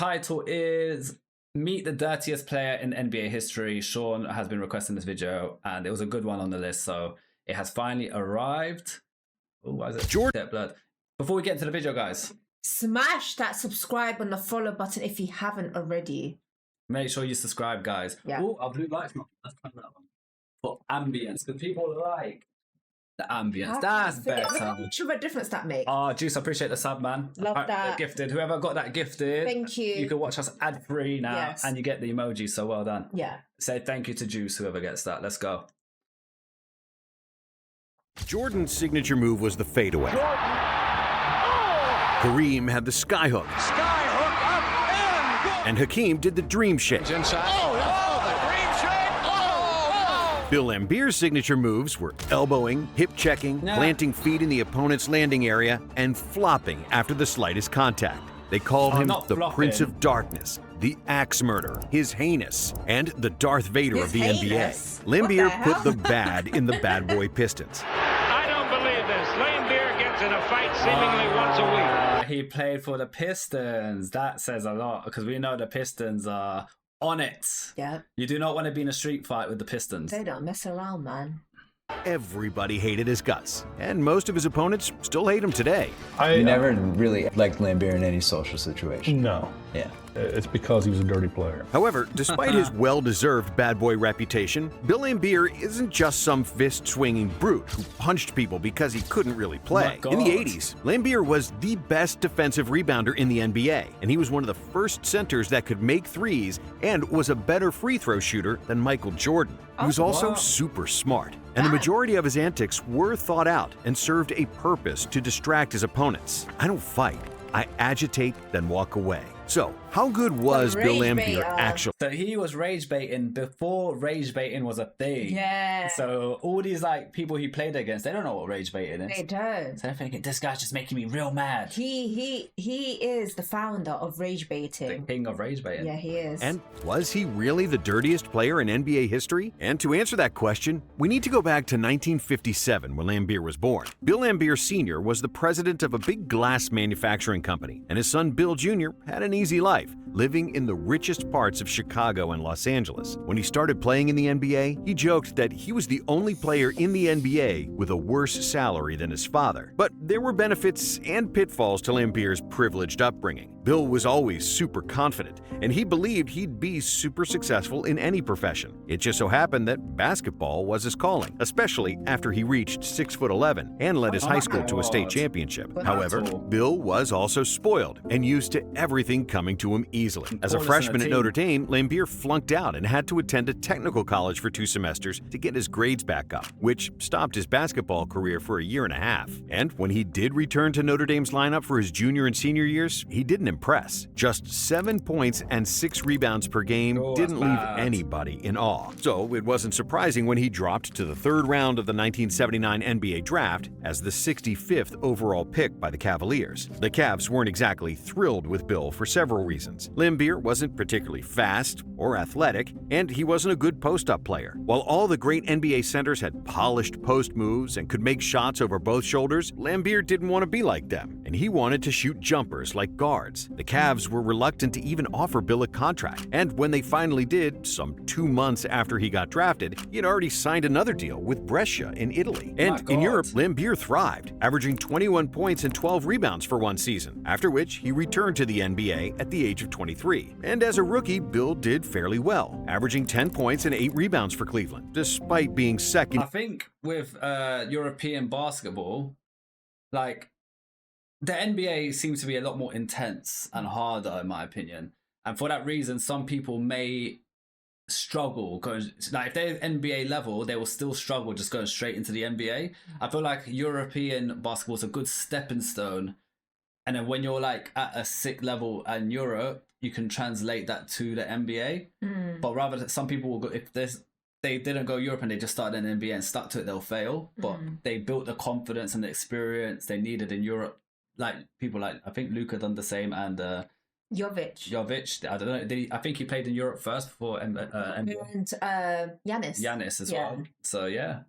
title is Meet the Dirtiest Player in NBA History. Sean has been requesting this video, and it was a good one on the list, so it has finally arrived. Oh, why is it Jordan blood? Before we get into the video, guys, smash that subscribe and the follow button if you haven't already. Make sure you subscribe, guys. Yeah. Oh, our blue lights. Let's turn that on. For ambience, because people like the ambience. That's better. How much of a difference that makes. Oh, Juice, I appreciate the sub, man. Love that. Gifted. Whoever got that gifted. Thank you. You can watch us ad-free now, and you get the emoji, so well done. Yeah. Say thank you to Juice, whoever gets that. Let's go. Jordan's signature move was the fadeaway. Kareem had the skyhook. Skyhook up and Hakeem did the dream shake. Bill Laimbeer's signature moves were elbowing, hip checking, planting feet in the opponent's landing area, and flopping after the slightest contact. They called him the Prince of Darkness, the Axe Murderer, his heinous, and the Darth Vader of the NBA. Laimbeer put the bad in the bad boy Pistons. I don't believe this. Laimbeer gets in a fight seemingly once a week. He played for the Pistons. That says a lot, because we know the Pistons are on it. Yeah. You do not want to be in a street fight with the Pistons. They don't mess around, man. Everybody hated his guts, and most of his opponents still hate him today. You never really liked Laimbeer in any social situation. No. Yeah. It's because he was a dirty player. However, despite his well-deserved bad boy reputation, Bill Laimbeer isn't just some fist-swinging brute who punched people because he couldn't really play. In the 80s, Laimbeer was the best defensive rebounder in the NBA, and he was one of the first centers that could make threes and was a better free throw shooter than Michael Jordan. He was also super smart, and the majority of his antics were thought out and served a purpose to distract his opponents. I don't fight. I agitate, then walk away. So, how good was Bill Laimbeer actually? So he was rage baiting before rage baiting was a thing. Yeah. So all these like people he played against, they don't know what rage baiting is. They don't. So they're thinking, this guy's just making me real mad. He is the founder of rage baiting. The king of rage baiting. Yeah, he is. And was he really the dirtiest player in NBA history? And to answer that question, we need to go back to 1957 when Laimbeer was born. Bill Laimbeer Sr. was the president of a big glass manufacturing company, and his son Bill Jr. had an easy life, living in the richest parts of Chicago and Los Angeles. When he started playing in the NBA, he joked that he was the only player in the NBA with a worse salary than his father. But there were benefits and pitfalls to Laimbeer's privileged upbringing. Bill was always super confident, and he believed he'd be super successful in any profession. It just so happened that basketball was his calling, especially after he reached 6'11" and led his high school to a state championship. However, Bill was also spoiled and used to everything coming to him easily. As a freshman at Notre Dame, Laimbeer flunked out and had to attend a technical college for 2 semesters to get his grades back up, which stopped his basketball career for a year and a half. And when he did return to Notre Dame's lineup for his junior and senior years, he didn't impress. Just 7 points and 6 rebounds per game didn't leave anybody in awe. So it wasn't surprising when he dropped to the 3rd round of the 1979 NBA draft as the 65th overall pick by the Cavaliers. The Cavs weren't exactly thrilled with Bill for several reasons. Laimbeer wasn't particularly fast or athletic, and he wasn't a good post-up player. While all the great NBA centers had polished post moves and could make shots over both shoulders, Laimbeer didn't want to be like them, and he wanted to shoot jumpers like guards. The Cavs were reluctant to even offer Bill a contract, and when they finally did, some 2 months after he got drafted, he had already signed another deal with Brescia in Italy. And in Europe, Laimbeer thrived, averaging 21 points and 12 rebounds for one season, after which he returned to the NBA at the age of 23. And as a rookie, Bill did fairly well, averaging 10 points and 8 rebounds for Cleveland, despite being second. I think with European basketball, like, the NBA seems to be a lot more intense and harder, in my opinion. And for that reason, some people may struggle going, like, if they're NBA level, they will still struggle just going straight into the NBA. I feel like European basketball is a good stepping stone. And then when you're like at a sick level in Europe, you can translate that to the NBA. But rather, some people will go, if they didn't go Europe and they just started in the NBA and stuck to it, they'll fail. But they built the confidence and the experience they needed in Europe. Like people like, I think Luka done the same, and Jovic. I don't know. I think he played in Europe first before NBA. And Yanis. Yanis as well. So yeah.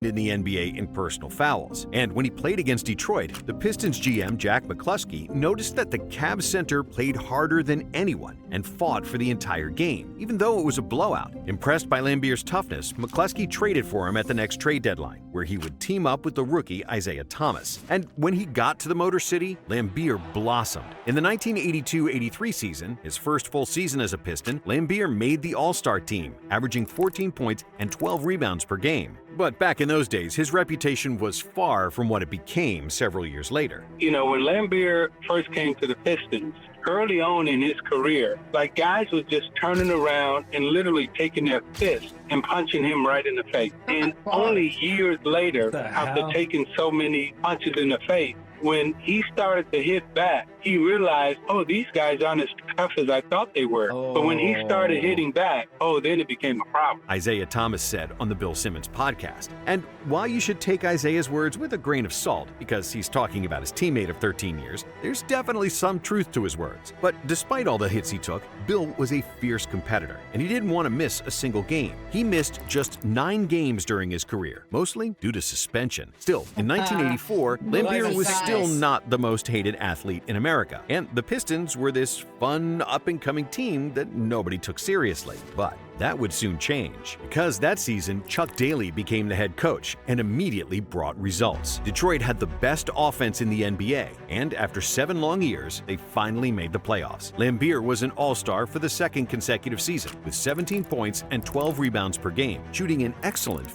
in the NBA in personal fouls. And when he played against Detroit, the Pistons GM Jack McCluskey noticed that the Cavs center played harder than anyone and fought for the entire game, even though it was a blowout. Impressed by Lambier's toughness, McCluskey traded for him at the next trade deadline, where he would team up with the rookie Isaiah Thomas. And when he got to the Motor City, Lambier blossomed. In the 1982-83 season, his first full season as a Piston, Lambier made the All-Star team, averaging 14 points and 12 rebounds per game. But back in those days, his reputation was far from what it became several years later. You know, when Lambier first came to the Pistons, early on in his career, like guys was just turning around and literally taking their fist and punching him right in the face. And only years later, after taking so many punches in the face, when he started to hit back, he realized, oh, these guys aren't as tough as I thought they were. But when he started hitting back, then it became a problem. Isaiah Thomas said on the Bill Simmons podcast. And while you should take Isaiah's words with a grain of salt, because he's talking about his teammate of 13 years, there's definitely some truth to his words. But despite all the hits he took, Bill was a fierce competitor, and he didn't want to miss a single game. He missed just 9 games during his career, mostly due to suspension. Still, in 1984, Lambier was still not the most hated athlete in America, and the Pistons were this fun, up-and-coming team that nobody took seriously. But that would soon change, because that season, Chuck Daly became the head coach and immediately brought results. Detroit had the best offense in the NBA, and after 7 long years, they finally made the playoffs. Lambier was an all-star for the second consecutive season, with 17 points and 12 rebounds per game, shooting an excellent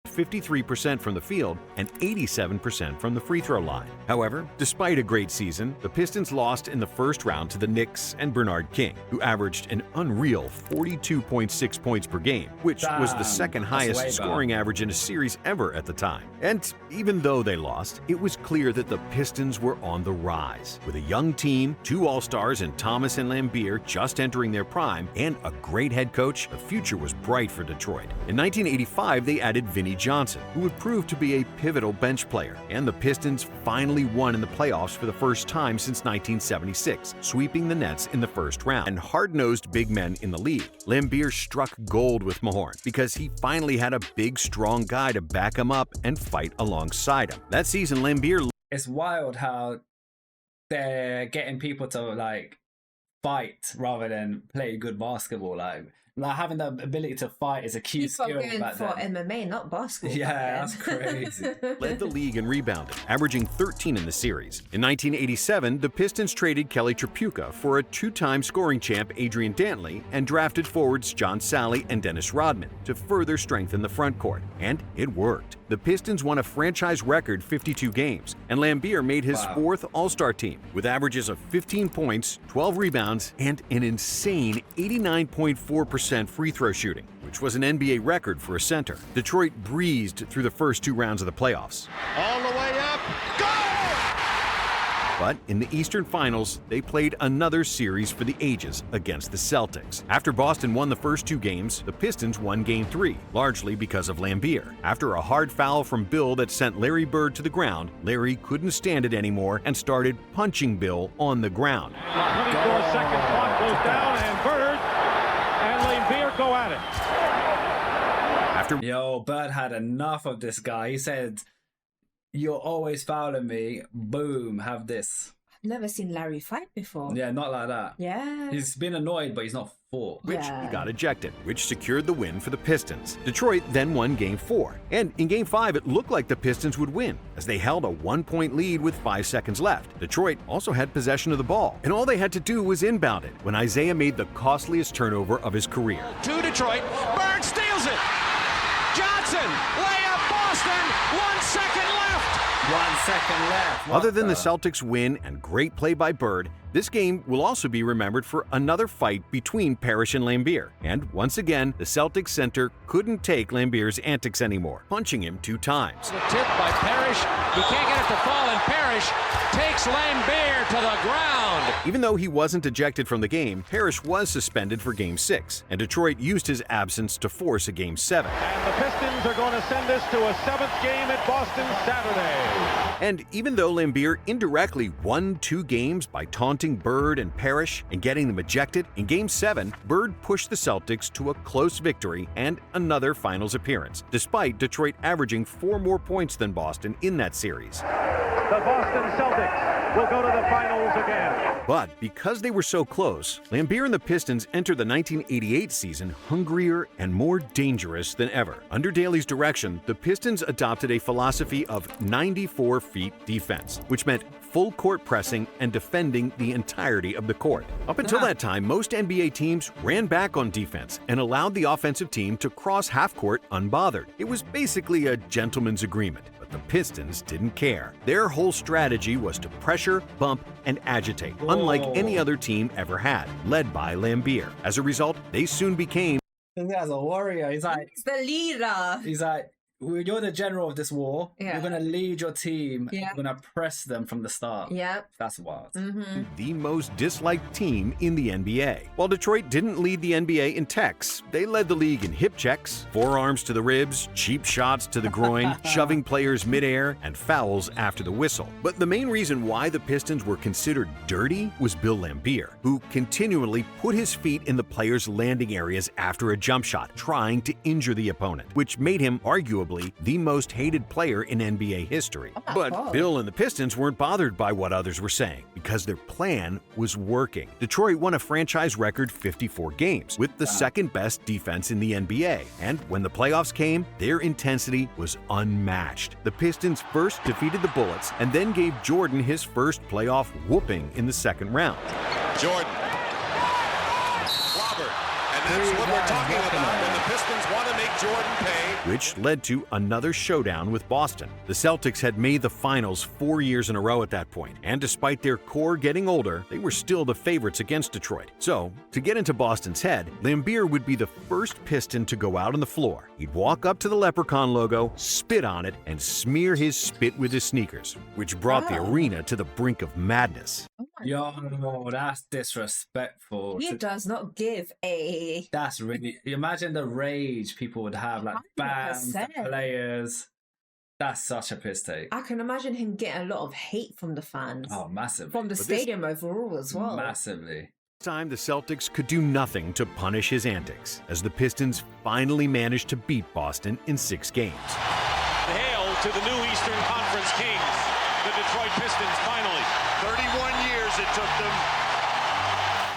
53% from the field and 87% from the free throw line. However, despite a great season, the Pistons lost in the first round to the Knicks and Bernard King, who averaged an unreal 42.6 points per game, which was the second highest scoring average in a series ever at the time. And even though they lost, it was clear that the Pistons were on the rise. With a young team, 2 All-Stars in Thomas and Lambier just entering their prime, and a great head coach, the future was bright for Detroit. In 1985, they added Vinnie Johnson, who would prove to be a pivotal bench player, and the Pistons finally won in the playoffs for the first time since 1976, sweeping the Nets in the first round. And hard-nosed big men in the league, Lambier struck gold with Mahorn because he finally had a big, strong guy to back him up and fight alongside him. That season, Lambier... It's wild how they're getting people to like fight rather than play good basketball. Like having the ability to fight is a key skill. Going for MMA, not basketball. Yeah, that's crazy. led the league in rebounding, averaging 13 in the series. In 1987, the Pistons traded Kelly Tripucka for a 2-time scoring champ Adrian Dantley and drafted forwards John Salley and Dennis Rodman to further strengthen the front court. And it worked. The Pistons won a franchise record 52 games, and Lambier made his 4th All-Star team with averages of 15 points, 12 rebounds, and an insane 89.4% free throw shooting, which was an NBA record for a center. Detroit breezed through the first 2 rounds of the playoffs. All the way up. Go! But in the Eastern Finals, they played another series for the ages against the Celtics. After Boston won the first 2 games, the Pistons won Game 3, largely because of Lambier. After a hard foul from Bill that sent Larry Bird to the ground, Larry couldn't stand it anymore and started punching Bill on the ground. 24-second clock goes down, and Bird and Lambier go at it. Yo, Bird had enough of this guy. He said, "You're always fouling me. Boom, have this." I've never seen Larry fight before. Yeah, not like that. Yeah. He's been annoyed, but he's not fought. Which he got ejected, which secured the win for the Pistons. Detroit then won Game 4. And in Game 5, it looked like the Pistons would win, as they held a 1-point lead with 5 seconds left. Detroit also had possession of the ball, and all they had to do was inbound it when Isaiah made the costliest turnover of his career. To Detroit, Bird steals it! Johnson, layup, Boston, 1 second left! 1 second left. Other than the Celtics win and great play by Bird, this game will also be remembered for another fight between Parrish and Lambier. And once again, the Celtics center couldn't take Lambier's antics anymore, punching him 2 times. The tip by Parrish. He can't get it to fall, and Parrish takes Lambier to the ground. Even though he wasn't ejected from the game, Parrish was suspended for Game 6, and Detroit used his absence to force a Game 7. And the Pistons are going to send this to a 7th game at Boston Saturday. And even though Lambier indirectly won 2 games by taunting confronting Bird and Parrish and getting them ejected, in Game 7, Bird pushed the Celtics to a close victory and another finals appearance, despite Detroit averaging 4 more points than Boston in that series. The Boston Celtics will go to the finals again. But because they were so close, Lambier and the Pistons entered the 1988 season hungrier and more dangerous than ever. Under Daly's direction, the Pistons adopted a philosophy of 94 feet defense, which meant full court pressing and defending the entirety of the court. Up until that time, most NBA teams ran back on defense and allowed the offensive team to cross half court unbothered. It was basically a gentleman's agreement. The Pistons didn't care. Their whole strategy was to pressure, bump, and agitate, unlike any other team ever had, led by Lambier. As a result, they soon became... This guy's a warrior. He's the leader. He's like, you're the general of this war. Yeah. You're going to lead your team. Yeah. You're going to press them from the start. Yep. That's wild. the most disliked team in the NBA. While Detroit didn't lead the NBA in techs, they led the league in hip checks, forearms to the ribs, cheap shots to the groin, shoving players midair, and fouls after the whistle. But the main reason why the Pistons were considered dirty was Bill Lambier, who continually put his feet in the players' landing areas after a jump shot, trying to injure the opponent, which made him arguably the most hated player in NBA history. But Bill and the Pistons weren't bothered by what others were saying, because their plan was working. Detroit won a franchise record 54 games, with the second best defense in the NBA. And when the playoffs came, their intensity was unmatched. The Pistons first defeated the Bullets, and then gave Jordan his first playoff whooping in the second round. Jordan. Clobbered. And that's what we're talking about when the Pistons want to make Jordan pay. Which led to another showdown with Boston. The Celtics had made the finals 4 years in a row at that point, and despite their core getting older, they were still the favorites against Detroit. So, to get into Boston's head, Lambier would be the first Piston to go out on the floor. He'd walk up to the Leprechaun logo, spit on it, and smear his spit with his sneakers, which brought the arena to the brink of madness. Yo, that's disrespectful. He does not give a... That's really... Imagine the rage people would have, like fans, the 100%. players. That's such a piss take. I can imagine him getting a lot of hate from the fans. Oh, massively. From the But stadium overall as well. Massively. This time, the Celtics could do nothing to punish his antics, as the Pistons finally managed to beat Boston in 6 games. Hail to the new Eastern Conference Kings, the Detroit Pistons finally. 31 years it took them.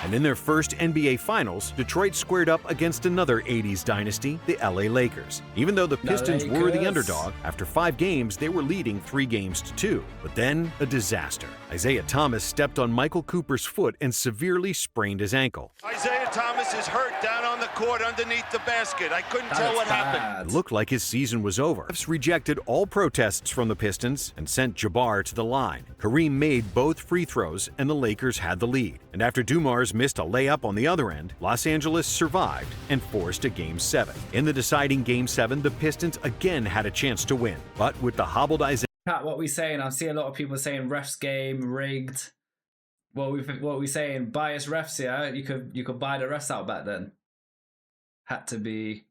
And in their first NBA Finals, Detroit squared up against another 80s dynasty, the LA Lakers. Even though the Pistons were the Lakers. underdog, after 5 games, they were leading 3 games to 2. But then, a disaster. Isaiah Thomas stepped on Michael Cooper's foot and severely sprained his ankle. Isaiah Thomas is hurt down on the court underneath the basket. I couldn't tell what happened. It looked like his season was over. Refs rejected all protests from the Pistons and sent Jabbar to the line. Kareem made both free throws, and the Lakers had the lead. And after Dumars missed a layup on the other end, Los Angeles survived and forced a Game 7. In the deciding Game 7, the Pistons again had a chance to win, but with the hobbled Isaiah... Pat, what we saying? I see a lot of people saying refs game rigged. What we saying? Biased refs here. You could buy the refs out back then. Had to be,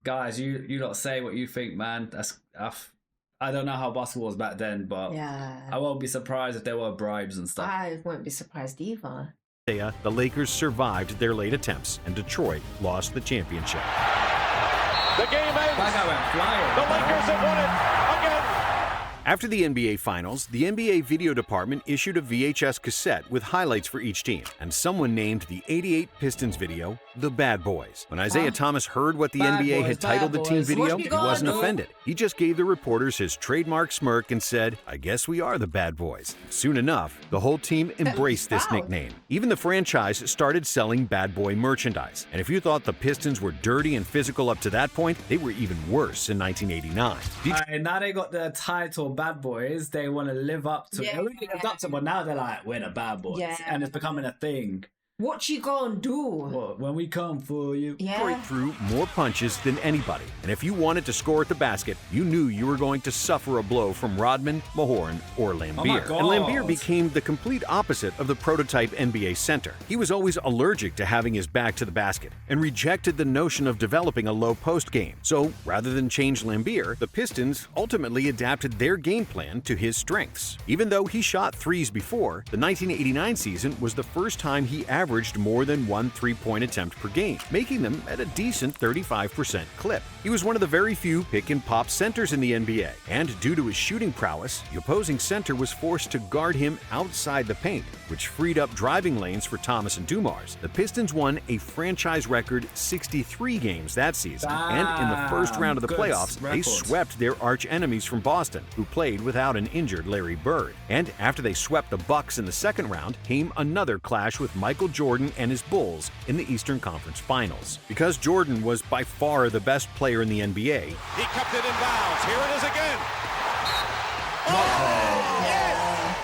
guys. You lot say what you think, man. I don't know how basketball was back then, but Yeah. I won't be surprised if there were bribes and stuff. I won't be surprised either. The Lakers survived their late attempts, and Detroit lost the championship. The game ends. That guy went flying. The Lakers have won it again. After the NBA Finals, the NBA video department issued a VHS cassette with highlights for each team, and someone named the '88 Pistons video The Bad Boys. When Isaiah Thomas heard what the Bad NBA boys, had titled the bad team boys. video, What he you gonna wasn't do? offended. He just gave the reporters his trademark smirk and said, "I guess we are the Bad Boys." Soon enough, the whole team embraced this Wow. nickname. Even the franchise started selling Bad Boy merchandise. And if you thought the Pistons were dirty and physical up to that point, they were even worse in 1989. Now they got the title Bad Boys. They want to live up to it. They Yeah. already lived up to it, but now they're like, we're the Bad Boys. Yeah. And it's becoming a thing. What you gonna do? What, when we come for you. Detroit Yeah. threw more punches than anybody, and if you wanted to score at the basket, you knew you were going to suffer a blow from Rodman, Mahorn, or Lambier. God. And Lambier became the complete opposite of the prototype NBA center. He was always allergic to having his back to the basket and rejected the notion of developing a low post game. So, rather than change Lambier, the Pistons ultimately adapted their game plan to his strengths. Even though he shot threes before, the 1989 season was the first time he averaged more than one three-point attempt per game, making them at a decent 35% clip. He was one of the very few pick-and-pop centers in the NBA, and due to his shooting prowess, the opposing center was forced to guard him outside the paint, which freed up driving lanes for Thomas and Dumars. The Pistons won a franchise record 63 games that season, and in the first round of the Good playoffs, they record. swept their arch enemies from Boston, who played without an injured Larry Bird. And after they swept the Bucks in the second round, came another clash with Michael Jordan and his Bulls in the Eastern Conference Finals. Because Jordan was by far the best player in the NBA, He kept it in bounds. Here it is again.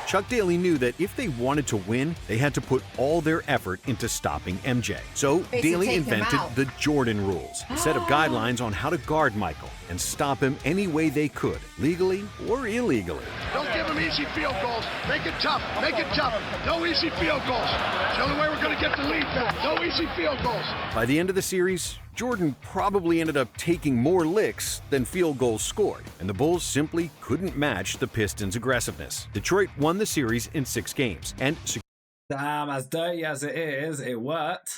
Chuck Daly knew that if they wanted to win, they had to put all their effort into stopping MJ. So Basically Daly take him invented out. the Jordan rules, a set of guidelines on how to guard Michael and stop him any way they could, legally or illegally. Don't give them easy field goals. Make it tough. Make it tough. No easy field goals. It's the only way we're going to get the lead back. No easy field goals. By the end of the series, Jordan probably ended up taking more licks than field goals scored, and the Bulls simply couldn't match the Pistons' aggressiveness. Detroit won the series in 6 games, and Damn, as dirty as it is, it worked.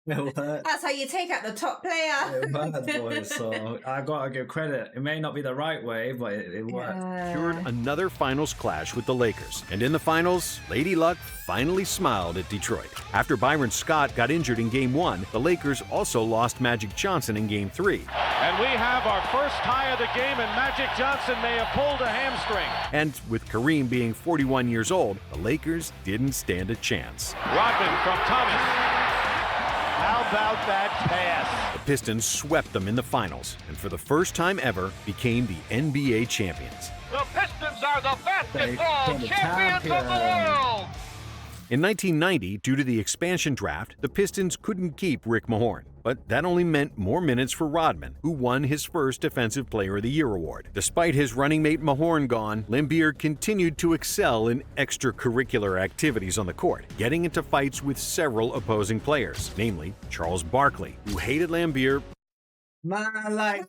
It worked. That's how you take out the top player. It worked, boys. So I gotta give credit. It may not be the right way, but it worked. secured another finals clash with the Lakers. And in the finals, Lady Luck finally smiled at Detroit. After Byron Scott got injured in Game 1, the Lakers also lost Magic Johnson in Game 3. And we have our first tie of the game, and Magic Johnson may have pulled a hamstring. And with Kareem being 41 years old, the Lakers didn't stand a chance. Rodman from Thomas. How about that pass? The Pistons swept them in the finals, and for the first time ever, became the NBA champions. The Pistons are the basketball champions of the world. In 1990, due to the expansion draft, the Pistons couldn't keep Rick Mahorn. But that only meant more minutes for Rodman, who won his first Defensive Player of the Year award. Despite his running mate Mahorn gone, Lambier continued to excel in extracurricular activities on the court, getting into fights with several opposing players, namely Charles Barkley, who hated Lambier. Man, like,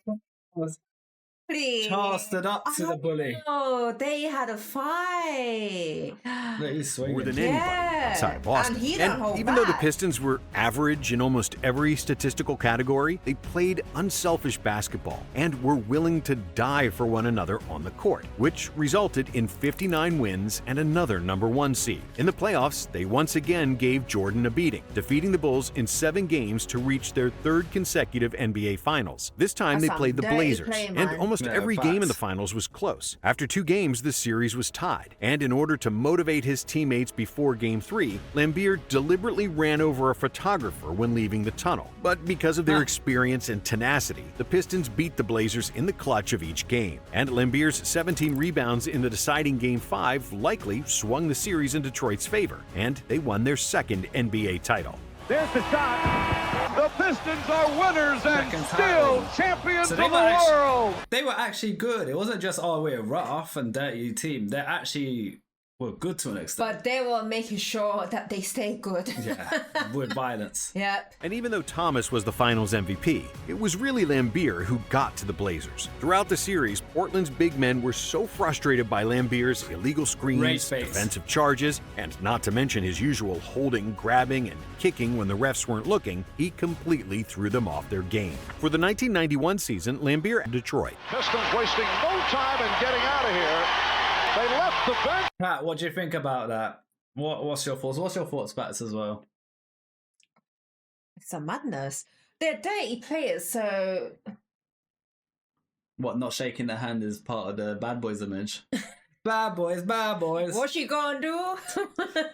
Please. Charles stood up to the bully. Oh, they had a fight. Look, he's swinging. More than anybody outside of Boston. And he don't hold even though the back. Pistons were average in almost every statistical category, they played unselfish basketball and were willing to die for one another on the court, which resulted in 59 wins and another #1 seed. In the playoffs, they once again gave Jordan a beating, defeating the Bulls in 7 games to reach their 3rd consecutive NBA Finals. This time That's they played the some dirty Blazers, play, and man. almost Yeah, every facts. game in the finals was close. After 2 games, the series was tied, and in order to motivate his teammates before Game 3, Lambier deliberately ran over a photographer when leaving the tunnel. But because of their experience and tenacity, the Pistons beat the Blazers in the clutch of each game, and Lambier's 17 rebounds in the deciding Game 5 likely swung the series in Detroit's favor, and they won their 2nd NBA title. There's the shot. The Pistons are winners and Second still time. champions So of they the were actually- world. They were actually good. It wasn't just, oh, we're a rough and dirty team. They actually were good to an extent. But they were making sure that they stay good. Yeah, with violence. Yep. And even though Thomas was the finals MVP, it was really Lambier who got to the Blazers. Throughout the series, Portland's big men were so frustrated by Lambier's illegal Race screens, face. defensive charges, and not to mention his usual holding, grabbing, and kicking when the refs weren't looking, he completely threw them off their game. For the 1991 season, Lambier and Detroit. Pistons wasting no time in getting out of here. They left the bench. Pat, what do you think about that? What's your thoughts? What's your thoughts, Bats, as well? It's a madness. They're dirty players, so What, not shaking their hand is part of the bad boys image? Bad boys, bad boys. what you gonna do?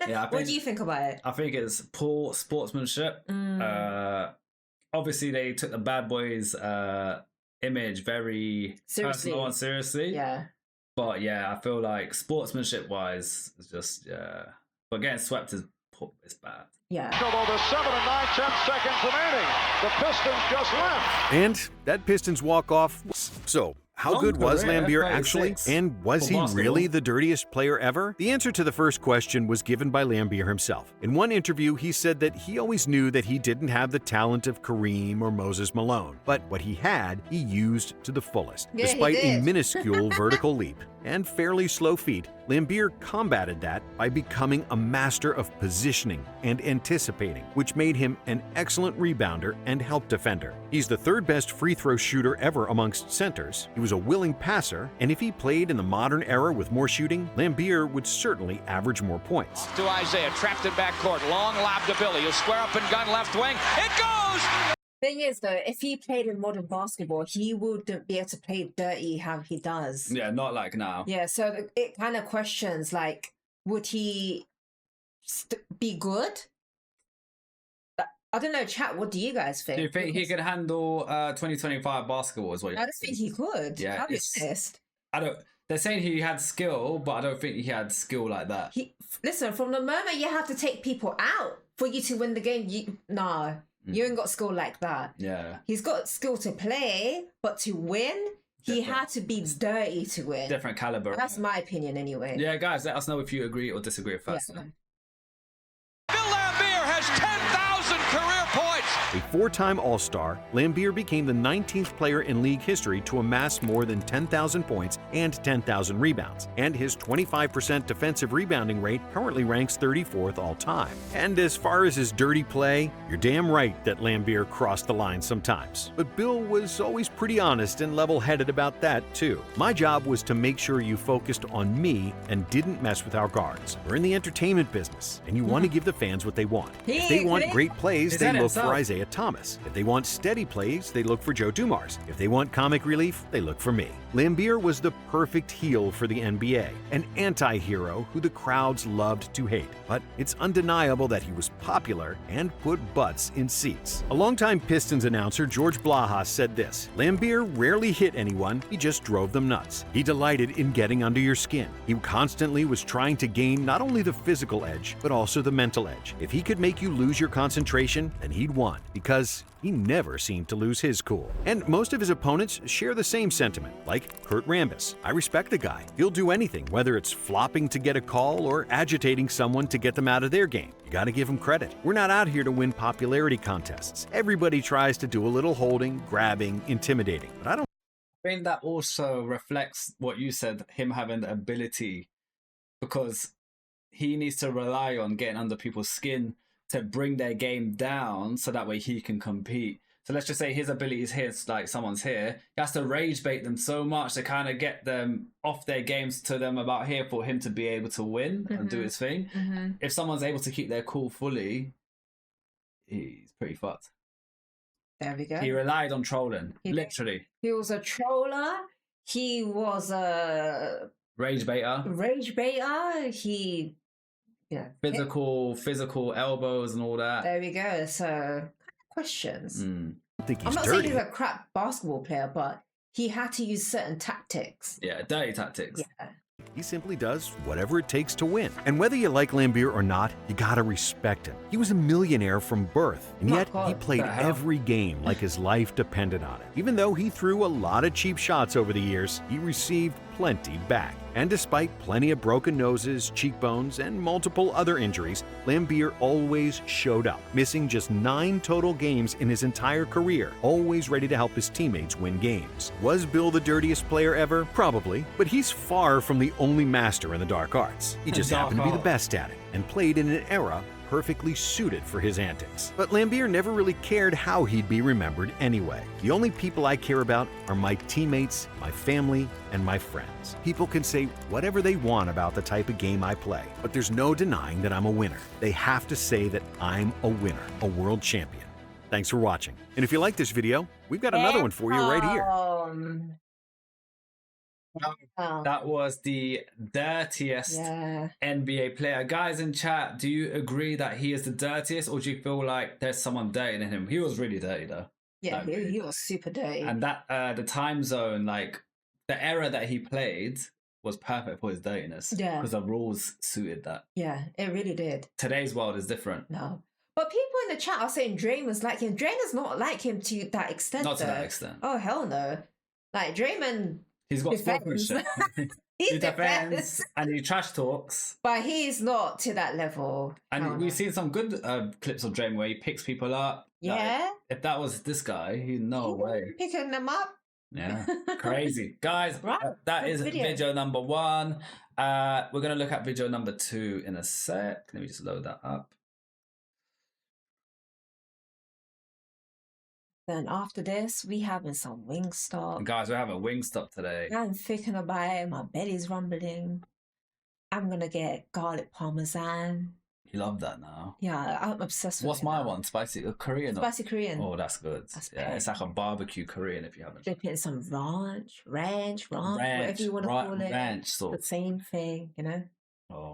Yeah, I What think- do you think about it? I think it's poor sportsmanship. Obviously, they took the bad boys image very Seriously. personal and seriously. Yeah. But yeah, I feel like sportsmanship wise, it's just, yeah. But getting swept is it's bad. Yeah. Although there's 7 and 9, 10 seconds remaining. The Pistons just left. And that Pistons walk-off. So, how Long good was career, Lambier 36 actually? And was for he basketball. really the dirtiest player ever? The answer to the first question was given by Lambier himself. In one interview, he said that he always knew that he didn't have the talent of Kareem or Moses Malone, but what he had, he used to the fullest. Yeah, he Despite a did. minuscule vertical leap and fairly slow feet, Lambier combated that by becoming a master of positioning and anticipating, which made him an excellent rebounder and help defender. He's the third best free throw shooter ever amongst centers. He was a willing passer, and if he played in the modern era with more shooting, Lambier would certainly average more points. To Isaiah, trapped in backcourt. Long lob to Billy. He'll square up and gun left wing. It goes! Thing is, though, if he played in modern basketball, he wouldn't be able to play dirty how he does. Yeah, not like now. Yeah, so it kind of questions, like, would he be good? I don't know, chat, what do you guys think? Do you think he could handle 2025 basketball as well? I just think he could. Yeah, I'll be it's- honest. I don't. They're saying he had skill, but I don't think he had skill like that. Listen, from the moment you have to take people out for you to win the game, you ain't got skill like that. Yeah, He's got skill to play, but to win, he Different. had to be dirty to win. different caliber. That's my opinion anyway. Yeah, guys, let us know if you agree or disagree with us. Yeah. Bill Lambier has 10,000 career points. A four-time All-Star, Lambier became the 19th player in league history to amass more than 10,000 points and 10,000 rebounds, and his 25% defensive rebounding rate currently ranks 34th all-time. And as far as his dirty play, you're damn right that Lambier crossed the line sometimes. But Bill was always pretty honest and level-headed about that, too. My job was to make sure you focused on me and didn't mess with our guards. We're in the entertainment business, and you want to give the fans what they want. If they want great plays, Is they that look for himself? Isaiah Thomas. If they want steady plays, they look for Joe Dumars. If they want comic relief, they look for me. Lambier was the perfect heel for the NBA, an anti-hero who the crowds loved to hate. But it's undeniable that he was popular and put butts in seats. A longtime Pistons announcer, George Blaha, said this: Lambier rarely hit anyone, he just drove them nuts. He delighted in getting under your skin. He constantly was trying to gain not only the physical edge, but also the mental edge. If he could make you lose your concentration, then he'd won, because he never seemed to lose his cool. And most of his opponents share the same sentiment, like Kurt Rambis. I respect the guy. He'll do anything, whether it's flopping to get a call or agitating someone to get them out of their game. You gotta give him credit. We're not out here to win popularity contests. Everybody tries to do a little holding, grabbing, intimidating. But I don't I think that also reflects what you said, him having the ability, because he needs to rely on getting under people's skin to bring their game down so that way he can compete. So let's just say his ability is here, it's like someone's here. He has to rage bait them so much to kind of get them off their games to them about here for him to be able to win and do his thing. If someone's able to keep their cool fully, he's pretty fucked. There we go. He relied on trolling, He did. literally. He was a troller. He was a Rage baiter, rage baiter. He, physical elbows and all that. There we go. So, questions. think I'm he's not dirty. saying he's a crap basketball player, but he had to use certain tactics. Yeah, dirty tactics. Yeah. He simply does whatever it takes to win. And whether you like Lambier or not, you gotta respect him. He was a millionaire from birth, and My yet God, he played the hell? every game like his life depended on it. Even though he threw a lot of cheap shots over the years, he received plenty back. And despite plenty of broken noses, cheekbones, and multiple other injuries, Lambier always showed up, missing just 9 total games in his entire career, always ready to help his teammates win games. Was Bill the dirtiest player ever? Probably, but he's far from the only master in the dark arts. He just Dark happened to be the arts. best at it, and played in an era perfectly suited for his antics. But Lambier never really cared how he'd be remembered anyway. The only people I care about are my teammates, my family, and my friends. People can say whatever they want about the type of game I play, but there's no denying that I'm a winner. They have to say that I'm a winner, a world champion. Thanks for watching. And if you like this video, we've got another one for you right here. That was the dirtiest Yeah. NBA player. Guys in chat, do you agree that he is the dirtiest, or do you feel like there's someone dirtier than him? He was really dirty though. Yeah, Like, he was super dirty. and that the time zone, like the era that he played, was perfect for his dirtiness. Yeah. Because the rules suited that. Yeah, it really did. Today's world is different. No. But people in the chat are saying Draymond's like him. Draymond's not like him to that extent, Not to though. that extent. Oh, hell no. Like, Draymond He's got defends. sportsmanship. He He defends defends. and he trash talks. But he's not to that level. And Hell we've no. seen some good clips of Draymond where he picks people up. Like, Yeah. if that was this guy, no way. Picking them up. Yeah, crazy. Guys, Right. that Good is video. video number 1. We're going to look at video number 2 in a sec. Let me just load that up. Then after this, we having some Wingstop. Guys, we're having Wingstop today. I'm thinking about it. My belly's rumbling. I'm gonna get garlic parmesan. You love that now. Yeah, I'm obsessed with What's it my now. one? Spicy Korean? Spicy Korean. Oh, that's good. That's yeah, it's like a barbecue Korean if you haven't. Dip it in some ranch, whatever you want to call it. Ranch The sauce. same thing, you know? Oh,